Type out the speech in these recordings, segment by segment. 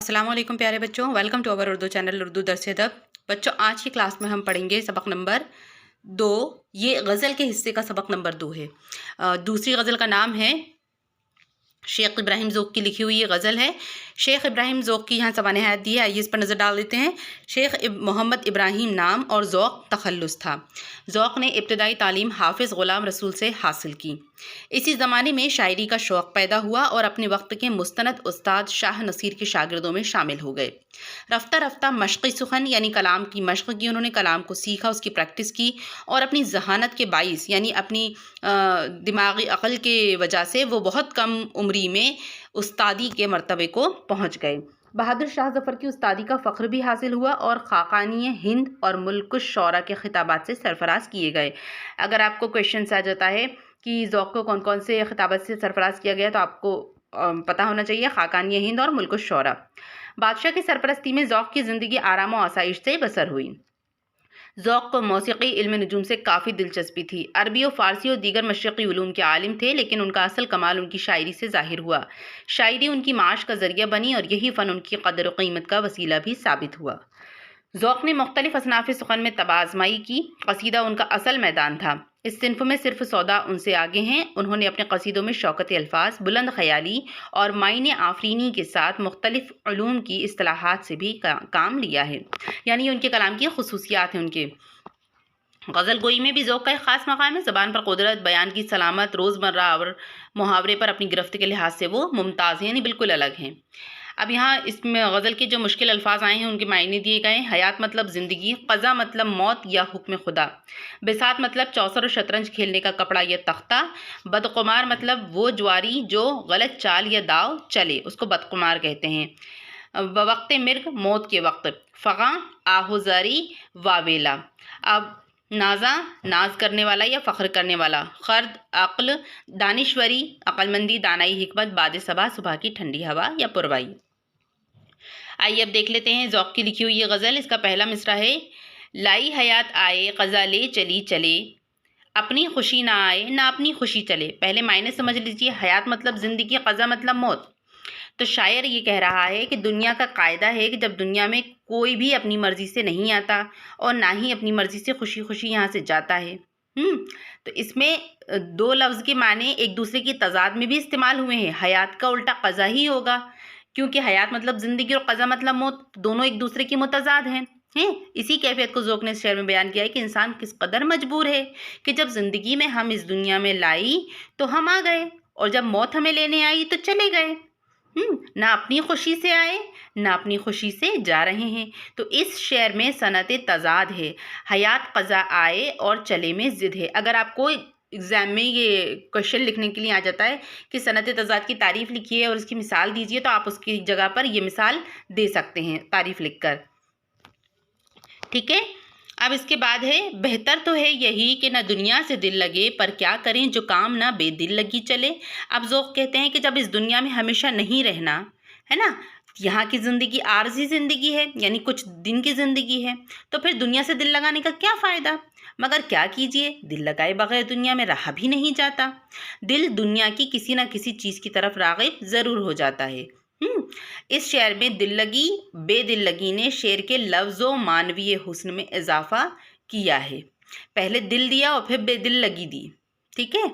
अस्सलाम वालेकुम प्यारे बच्चों, welcome to our Urdu channel Urdu Dars Adab. बच्चों, आज की क्लास में हम पढ़ेंगे सबक नंबर 2। ये गज़ल के हिस्से का सबक नंबर 2 है। दूसरी गज़ल का नाम है शेख इब्राहिम ज़ौक़ की लिखी हुई ये गज़ल है। शेख इब्राहिम ज़ौक़ की यहाँ सवाने हयात दी है, आइए इस पर नज़र डाल देते हैं। शेख मोहम्मद इब्राहिम नाम और ज़ौक़ तखल्लुस था। ज़ौक़ ने इब्तदाई तालीम हाफ़िज़ ग़ुलाम रसूल से हासिल की। इसी ज़माने में शायरी का शौक़ पैदा हुआ और अपने वक्त के मुस्तनद उस्ताद शाह नसीर के शागिर्दों में शामिल हो गए। रफ्ता रफ्ता मश्क़ सुखन यानी कलाम की मश्क़ की, उन्होंने कलाम को सीखा, उसकी प्रैक्टिस की और अपनी ज़हानत के बाइस यानी अपनी दिमागी अक़ल के वजह से वो बहुत कम उम्री में उस्तादी के मर्तबे को पहुँच गए। बहादुर शाह ज़फ़र की उस्तादी का फ़ख्र भी हासिल हुआ और ख़ाक़ानी हिंद और मुल्कुश शौरा के खिताबात से सरफराज किए गए। अगर आपको क्वेश्चन आ जाता है कि ज़ौक़ को कौन कौन से खिताबात से सरफराज किया गया, तो आपको पता होना चाहिए ख़ाक़ानी हिंद और मुल्कुश शौरा। बादशाह की सरपरस्ती में ज़ौक़ की ज़िंदगी आराम और आसाइश से बसर हुई। ज़ौक़ को मौसीक़ी इल्म नजूम से काफ़ी दिलचस्पी थी। अरबी और फ़ारसी और दीगर मशरिक़ी उलूम के आलिम थे, लेकिन उनका असल कमाल उनकी शायरी से ज़ाहिर हुआ। शायरी उनकी माश का ज़रिया बनी और यही फ़न उनकी क़द्र और क़ीमत का वसीला भी साबित हुआ। ज़ौक़ ने मुख्तलिफ़ असनाफ़ सुख़न में तबाज़माई की। क़सीदा उनका असल मैदान था। इस सिन्फ़ में सिर्फ़ सौदा उनसे आगे हैं। उन्होंने अपने क़सीदों में शौक़त अल्फ़ाज़, बुलंद ख़याली और मायने आफ़रीनी के साथ मुख्तलिफ़ उलूम की इस्तिलाहात से भी काम लिया है, यानी उनके कलाम की ख़ुसूसियात हैं। उनके गज़ल गोई में भी ज़ौक़ का एक ख़ास मक़ाम है। ज़बान पर क़ुदरत, बयान की सलामत, रोज़मर्रा और मुहावरे पर अपनी गिरफ़्त के लिहाज से वो मुमताज़ हैं, यानी बिल्कुल अलग हैं। अब यहाँ इसमें गज़ल के जो मुश्किल अल्फाज आए हैं उनके मायने दिए गए हैं। हयात मतलब ज़िंदगी, क़ज़ा मतलब मौत या हुक्म खुदा, बिसात मतलब चौसर और शतरंज खेलने का कपड़ा या तख्ता, बदकुमार मतलब वो ज्वारी जो गलत चाल या दाव चले, उसको बदकुमार कहते हैं। वक्त मिर्ग मौत के वक्त, फ़ग़ा आहुजारी वावेला। अब नाज़ा नाज करने वाला या फ़ख्र करने वाला, ख़र्द अक्ल दानिश्वरी अक्लमंदी दानाई हिकमत, बाद सबा सुबह की ठंडी हवा या पुरवाई। आइए अब देख लेते हैं ज़ौक़ की लिखी हुई ये गज़ल। इसका पहला मिसरा है, लाई हयात आए क़ज़ा ले चली चले, अपनी खुशी ना आए ना अपनी खुशी चले। पहले मायने समझ लीजिए। हयात मतलब ज़िंदगी, क़ज़ा मतलब मौत। तो शायर ये कह रहा है कि दुनिया का कायदा है कि जब दुनिया में कोई भी अपनी मर्ज़ी से नहीं आता और ना ही अपनी मर्ज़ी से खुशी खुशी यहाँ से जाता है। तो इसमें दो लफ्ज़ के माने एक दूसरे की तज़ाद में भी इस्तेमाल हुए हैं। हयात का उल्टा क़ज़ा ही होगा, क्योंकि हयात मतलब ज़िंदगी और क़ज़ा मतलब मौत, दोनों एक दूसरे की मुतज़ाद हैं। इसी कैफियत को ज़ौक़ ने इस शेर में बयान किया है कि इंसान किस कदर मजबूर है कि जब ज़िंदगी में हम इस दुनिया में लाई तो हम आ गए, और जब मौत हमें लेने आई तो चले गए। ना अपनी खुशी से आए ना अपनी खुशी से जा रहे हैं। तो इस शेर में सनत तज़ाद है। हयात क़ज़ा आए और चले में ज़िद है। अगर आपको एग्ज़ाम में ये क्वेश्चन लिखने के लिए आ जाता है कि सनत तज़ाद की तारीफ़ लिखिए और उसकी मिसाल दीजिए, तो आप उसकी जगह पर ये मिसाल दे सकते हैं तारीफ़ लिखकर। ठीक है। अब इसके बाद है, बेहतर तो है यही कि ना दुनिया से दिल लगे, पर क्या करें जो काम ना बेदिल लगी चले। अब ज़ौक़ कहते हैं कि जब इस दुनिया में हमेशा नहीं रहना है ना, यहाँ की ज़िंदगी आर्ज़ी ज़िंदगी है, यानी कुछ दिन की ज़िंदगी है, तो फिर दुनिया से दिल लगाने का क्या फ़ायदा। मगर क्या कीजिए, दिल लगाए बगैर दुनिया में रहा भी नहीं जाता। दिल दुनिया की किसी न किसी चीज़ की तरफ राग़िब ज़रूर हो जाता है। इस शेर में दिल लगी बेदिल लगी ने शेर के लफ्ज़ों मानवीय हुस्न में इजाफा किया है। पहले दिल दिया और फिर बेदिल लगी दी। ठीक है।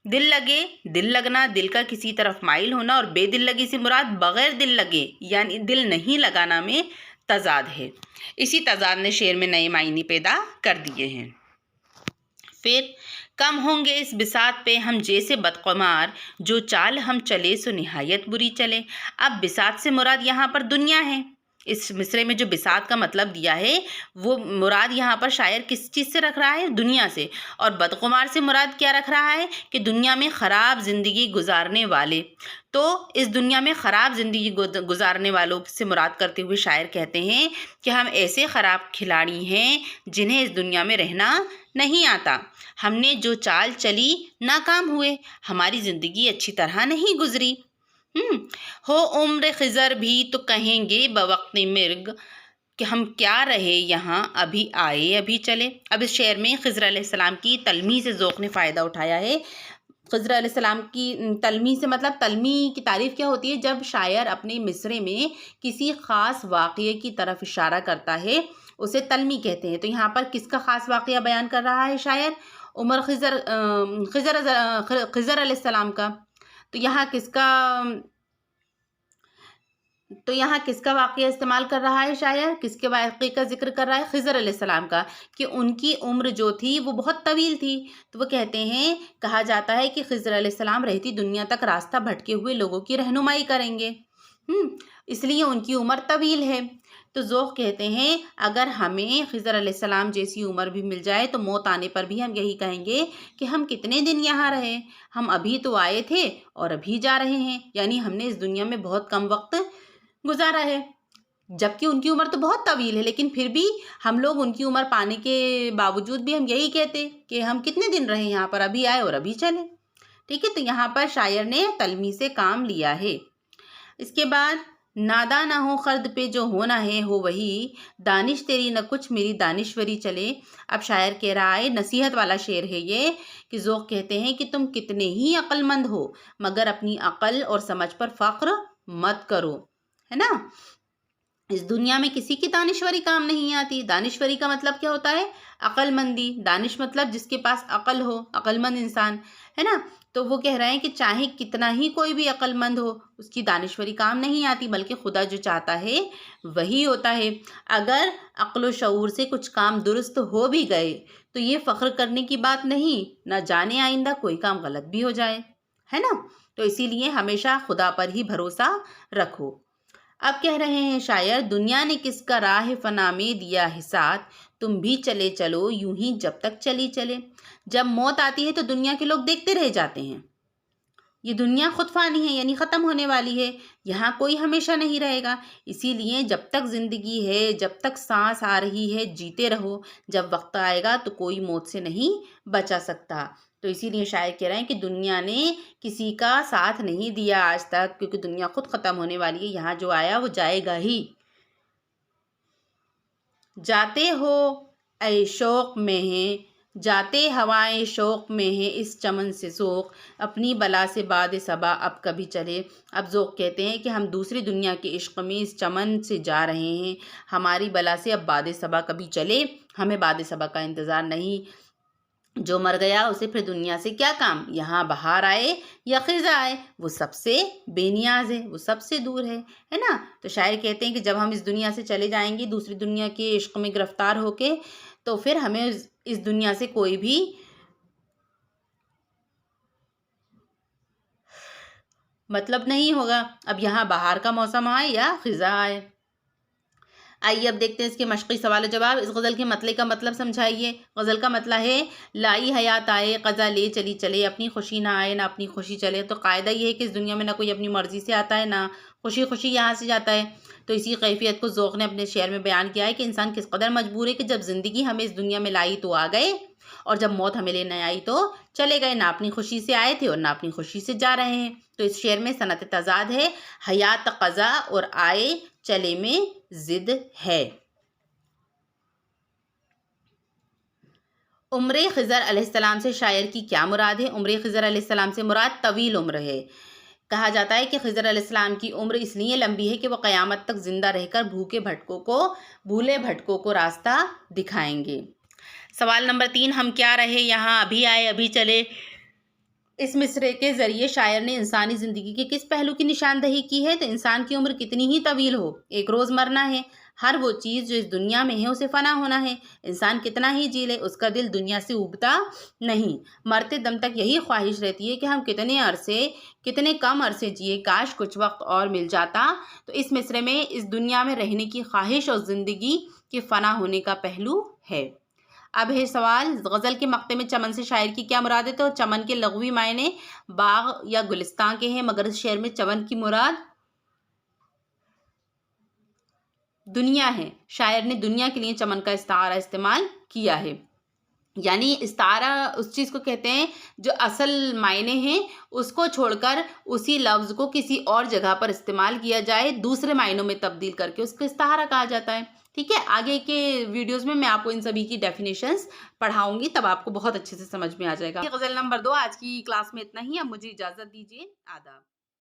दिल लगे, दिल लगना, दिल का किसी तरफ माइल होना, और बेदिल लगी से मुराद बग़ैर दिल लगे यानी दिल नहीं लगाना में तज़ाद है। इसी तज़ाद ने शेर में नए मायने पैदा कर दिए हैं। फिर कम होंगे इस बिसात पे हम जैसे बदकुमार, जो चाल हम चले सो निहायत बुरी चले। अब बिसात से मुराद यहाँ पर दुनिया है। इस मिसरे में जो बिसात का मतलब दिया है वो मुराद यहाँ पर शायर किस चीज़ से रख रहा है, दुनिया से। और बदकुमार से मुराद क्या रख रहा है कि दुनिया में ख़राब ज़िंदगी गुजारने वाले। तो इस दुनिया में ख़राब ज़िंदगी गुजारने वालों से मुराद करते हुए शायर कहते हैं कि हम ऐसे ख़राब खिलाड़ी हैं जिन्हें इस दुनिया में रहना नहीं आता। हमने जो चाल चली नाकाम हुए, हमारी ज़िंदगी अच्छी तरह नहीं गुजरी। हो उम्र खिज़र भी तो कहेंगे बवक्त मिर्ग कि हम क्या रहे यहाँ, अभी आए अभी चले। अब इस शेर में खिज़र अलैहिस्सलाम की तलमीज़ से ज़ौक़ ने फ़ायदा उठाया है। خضر علیہ السلام کی تلمی سے مطلب تلمی کی تعریف کیا ہوتی ہے؟ جب شاعر اپنے مصرے میں کسی خاص واقعے کی طرف اشارہ کرتا ہے اسے تلمی کہتے ہیں۔ تو یہاں پر کس کا خاص واقعہ بیان کر رہا ہے شاعر؟ خضر علیہ السلام کا۔ تو یہاں کس کا واقعہ استعمال کر رہا ہے شاعر؟ کس کے واقعے کا ذکر کر رہا ہے؟ خضر علیہ السلام کا، کہ ان کی عمر جو تھی وہ بہت طویل تھی۔ تو وہ کہتے ہیں، کہا جاتا ہے کہ خضر علیہ السلام رہتی دنیا تک راستہ بھٹکے ہوئے لوگوں کی رہنمائی کریں گے، اس لیے ان کی عمر طویل ہے۔ تو ذوق کہتے ہیں اگر ہمیں خضر علیہ السلام جیسی عمر بھی مل جائے تو موت آنے پر بھی ہم یہی کہیں گے کہ ہم کتنے دن یہاں رہے، ہم ابھی تو آئے تھے اور ابھی جا رہے ہیں، یعنی ہم نے اس دنیا میں بہت کم وقت گزارا ہے۔ جبکہ ان کی عمر تو بہت طویل ہے، لیکن پھر بھی ہم لوگ ان کی عمر پانے کے باوجود بھی ہم یہی کہتے کہ ہم کتنے دن رہے یہاں پر، ابھی آئے اور ابھی چلے۔ ٹھیک ہے، تو یہاں پر شاعر نے تلمی سے کام لیا ہے۔ اس کے بعد نادا نہ ہو خرد پہ جو ہونا ہے ہو وہی، دانش تیری نہ کچھ میری دانشوری چلے۔ اب شاعر کہہ رہا ہے، نصیحت والا شعر ہے یہ، کہ ذوق کہتے ہیں کہ تم کتنے ہی عقل مند ہو مگر اپنی عقل اور سمجھ پر فخر مت کرو، ہے نا۔ اس دنیا میں کسی کی دانشوری کام نہیں آتی۔ دانشوری کا مطلب کیا ہوتا ہے؟ عقل مندی۔ دانش مطلب جس کے پاس عقل ہو، عقل مند انسان، ہے نا۔ تو وہ کہہ رہے ہیں کہ چاہے کتنا ہی کوئی بھی عقل مند ہو، اس کی دانشوری کام نہیں آتی، بلکہ خدا جو چاہتا ہے وہی ہوتا ہے۔ اگر عقل و شعور سے کچھ کام درست ہو بھی گئے تو یہ فخر کرنے کی بات نہیں، نہ جانے آئندہ کوئی کام غلط بھی ہو جائے، ہے نا۔ تو اسی لیے ہمیشہ خدا پر ہی بھروسہ رکھو۔ اب کہہ رہے ہیں شاعر، دنیا نے کس کا راہ فنا میں دیا ہے ساتھ، تم بھی چلے چلو یوں ہی جب تک چلی چلے۔ جب موت آتی ہے تو دنیا کے لوگ دیکھتے رہ جاتے ہیں، یہ دنیا خود فانی ہے، یعنی ختم ہونے والی ہے، یہاں کوئی ہمیشہ نہیں رہے گا۔ اسی لیے جب تک زندگی ہے، جب تک سانس آ رہی ہے، جیتے رہو، جب وقت آئے گا تو کوئی موت سے نہیں بچا سکتا۔ تو اسی لیے شاعر کہہ رہے ہیں کہ دنیا نے کسی کا ساتھ نہیں دیا آج تک، کیونکہ دنیا خود ختم ہونے والی ہے، یہاں جو آیا وہ جائے گا ہی۔ جاتے ہو اے شوق میں ہیں، جاتے ہوائیں شوق میں ہیں، اس چمن سے ذوق، اپنی بلا سے باد صبا اب کبھی چلے۔ اب ذوق کہتے ہیں کہ ہم دوسری دنیا کے عشق میں اس چمن سے جا رہے ہیں، ہماری بلا سے اب باد صبا کبھی چلے، ہمیں باد صبا کا انتظار نہیں۔ جو مر گیا اسے پھر دنیا سے کیا کام، یہاں بہار آئے یا خزاں آئے، وہ سب سے بے نیاز ہے، وہ سب سے دور ہے نا۔ تو شاعر کہتے ہیں کہ جب ہم اس دنیا سے چلے جائیں گے دوسری دنیا کے عشق میں گرفتار ہو کے، تو پھر ہمیں اس دنیا سے کوئی بھی مطلب نہیں ہوگا، اب یہاں بہار کا موسم آئے یا خزاں آئے۔ آئیے اب دیکھتے ہیں اس کے مشقی سوال و جواب۔ اس غزل کے مطلع کا مطلب سمجھائیے۔ غزل کا مطلع ہے، لائی حیات آئے قضا لے چلی چلے، اپنی خوشی نہ آئے نہ اپنی خوشی چلے۔ تو قاعدہ یہ ہے کہ اس دنیا میں نہ کوئی اپنی مرضی سے آتا ہے نہ خوشی خوشی یہاں سے جاتا ہے۔ تو اسی کیفیت کو ذوق نے اپنے شعر میں بیان کیا ہے کہ انسان کس قدر مجبور ہے کہ جب زندگی ہمیں اس دنیا میں لائی تو آ گئے، اور جب موت ہمیں لینے آئی تو چلے گئے، نہ اپنی خوشی سے آئے تھے اور نہ اپنی خوشی سے جا رہے ہیں۔ تو اس شعر میں صنعت تضاد ہے، حیات قضا اور آئے چلے میں ضد ہے۔ عمر خضر علیہ السلام سے شاعر کی کیا مراد ہے؟ عمر خضر علیہ السلام سے مراد طویل عمر ہے۔ کہا جاتا ہے کہ خضر علیہ السلام کی عمر اس لیے لمبی ہے کہ وہ قیامت تک زندہ رہ کر بھولے بھٹکوں کو راستہ دکھائیں گے۔ سوال نمبر 3، ہم کیا رہے یہاں، ابھی آئے ابھی چلے۔ اس مصرعے کے ذریعے شاعر نے انسانی زندگی کے کس پہلو کی نشاندہی کی ہے؟ تو انسان کی عمر کتنی ہی طویل ہو، ایک روز مرنا ہے۔ ہر وہ چیز جو اس دنیا میں ہے اسے فنا ہونا ہے۔ انسان کتنا ہی جی لے، اس کا دل دنیا سے اوبتا نہیں۔ مرتے دم تک یہی خواہش رہتی ہے کہ ہم کتنے کم عرصے جیے، کاش کچھ وقت اور مل جاتا۔ تو اس مصرعے میں اس دنیا میں رہنے کی خواہش اور زندگی کے فنا ہونے کا پہلو ہے۔ اب ہے سوال، غزل کے مقطع میں چمن سے شاعر کی کیا مراد ہے؟ تو چمن کے لغوی معنی باغ یا گلستان کے ہیں، مگر اس شعر میں چمن کی مراد دنیا ہے۔ شاعر نے دنیا کے لیے چمن کا استعارہ استعمال کیا ہے، یعنی استعارہ اس چیز کو کہتے ہیں جو اصل معنی ہیں اس کو چھوڑ کر اسی لفظ کو کسی اور جگہ پر استعمال کیا جائے، دوسرے معنوں میں تبدیل کر کے اس کو استعارہ کہا جاتا ہے۔ ٹھیک ہے، آگے کے ویڈیوز میں آپ کو ان سبھی کی ڈیفینیشنز پڑھاؤں گی، تب آپ کو بہت اچھے سے سمجھ میں آ جائے گا۔ غزل نمبر 2 آج کی کلاس میں اتنا ہی، اب مجھے اجازت دیجیے، آداب۔